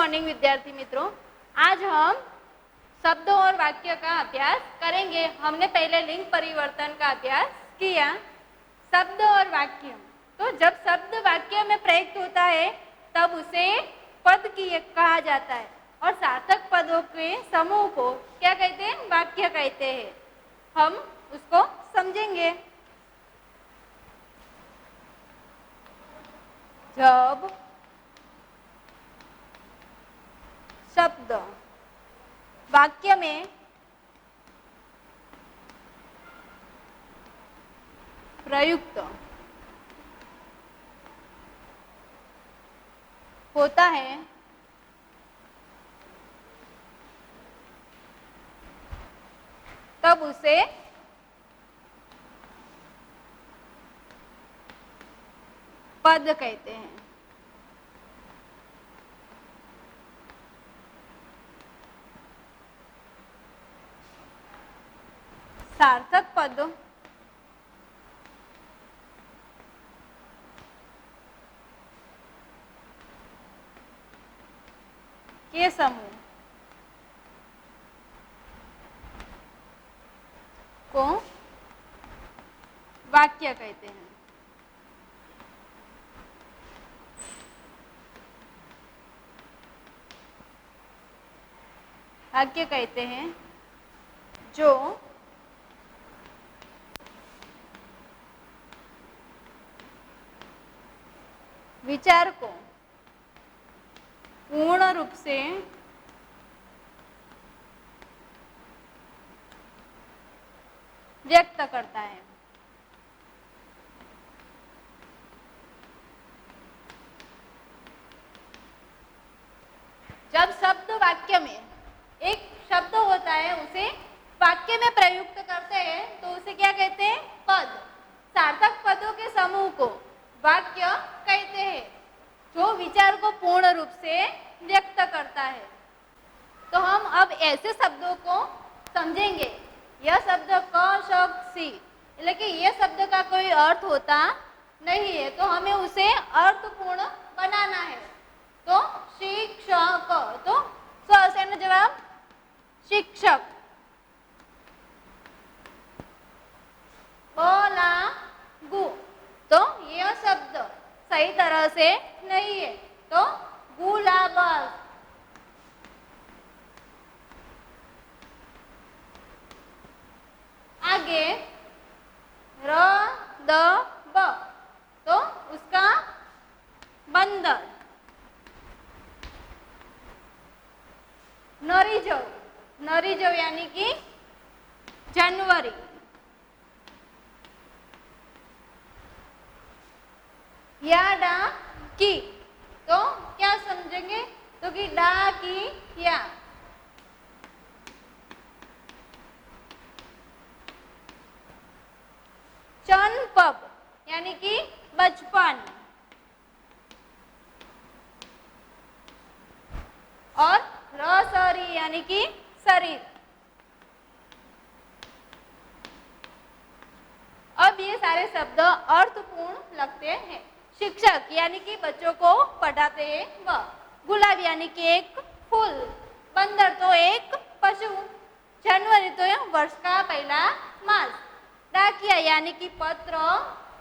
Morning विद्यार्थी मित्रों, आज हम शब्दों और वाक्य का अभ्यास करेंगे। हमने पहले लिंग परिवर्तन का अभ्यास किया। शब्द और वाक्य, तो जब शब्द वाक्य में प्रयुक्त होता है तब उसे पद कहा जाता है और सार्थक पदों के समूह को क्या कहते हैं? वाक्य कहते हैं। हम उसको समझेंगे। जब शब्द वाक्य में प्रयुक्त होता है तब उसे पद कहते हैं। सार्थक पद के समूह को वाक्य कहते हैं। वाक्य कहते हैं जो विचार को पूर्ण रूप से व्यक्त करता है। जब शब्द वाक्य में एक शब्द होता है उसे वाक्य में प्रयुक्त करते हैं तो उसे क्या कहते हैं? पद। सार्थक पदों के समूह को वाक्य कहते हैं जो विचार को पूर्ण रूप से व्यक्त करता है। तो हम अब ऐसे शब्दों को समझेंगे। यह शब्द क श सी, लेकिन यह शब्द का कोई अर्थ होता नहीं है तो हमें उसे अर्थपूर्ण बनाना है। तो शिक्षक, तो स से ना जवाब शिक्षक। गु, तो यह शब्द सही तरह से नहीं है तो गुलाब। आगे र द ब, तो उसका बंदर। नरिजव, नरिजव यानी कि जनवरी। याडा की, तो क्या समझेंगे? तो कि डा की या। चनपब यानी कि बचपन। और रसरी यानी कि शरीर। अब ये सारे शब्द अर्थपूर्ण लगते हैं। शिक्षक यानी कि बच्चों को पढ़ाते हैं वह। गुलाब यानी कि एक फूल। बंदर तो एक पशु। जनवरी तो वर्ष का पहला मास। डाकिया यानी कि पत्र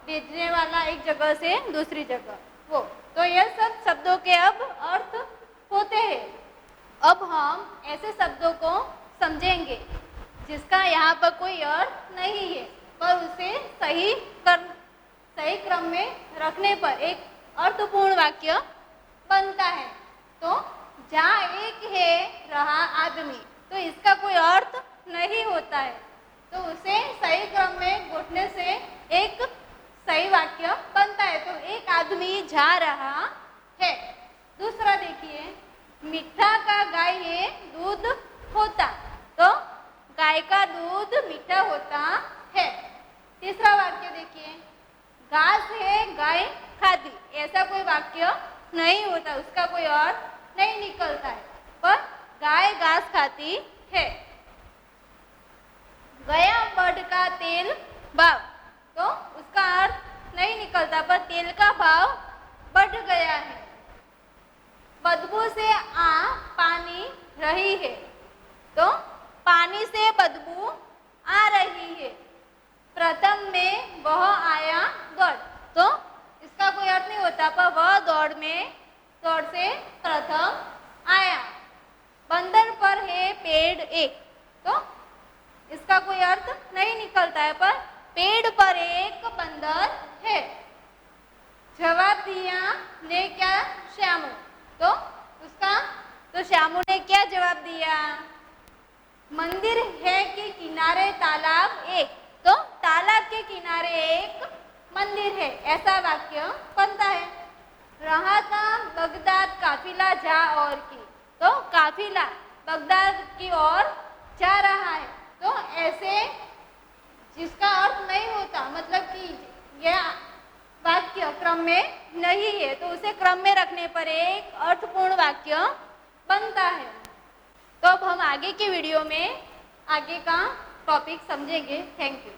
भेजने वाला एक जगह से दूसरी जगह वो। तो यह सब शब्दों के अब अर्थ होते हैं। अब हम ऐसे शब्दों को समझेंगे जिसका यहाँ पर कोई अर्थ नहीं है पर उसे सही क्रम में रखने पर एक अर्थपूर्ण वाक्य बनता है। तो जहाँ एक है रहा आदमी, तो इसका कोई अर्थ नहीं होता है तो उसे सही क्रम में घोटने से एक सही वाक्य बनता है। तो एक आदमी जा रहा है। दूसरा देखिए, मीठा का गाय है दूध होता, तो गाय का दूध मीठा होता है। तीसरा वाक्य देखिए, घास है गाय खाती। ऐसा कोई वाक्य नहीं होता, उसका कोई अर्थ नहीं निकलता है पर गाय घास खाती है। गया बढ़ का तेल भाव, तो उसका अर्थ नहीं निकलता पर तेल का भाव बढ़ गया है। बदबू से आ पानी रही है, तो पानी से बदबू आ रही है। प्रथम में वह आया दौड़, तो इसका कोई अर्थ नहीं होता, पर वह दौड़ से प्रथम आया। बंदर पर है पेड़ एक, तो इसका कोई अर्थ नहीं निकलता है, पर पेड़ पर एक बंदर है। जवाब दिया ने क्या श्यामू, तो श्यामू ने क्या जवाब दिया? मंदिर है कि किनारे तालाब एक, तो तालाब के किनारे एक मंदिर है, ऐसा वाक्य बनता है। रहा था बगदाद काफिला जा और की, तो काफिला बगदाद की ओर जा रहा है, तो ऐसे जिसका अर्थ नहीं होता, मतलब कि यह वाक्य क्रम में नहीं है, तो उसे क्रम में रखने पर एक अर्थपूर्ण वाक्य बनता है। तो अब हम आगे की वीडियो में आगे का टॉपिक समझेंगे। Thank you.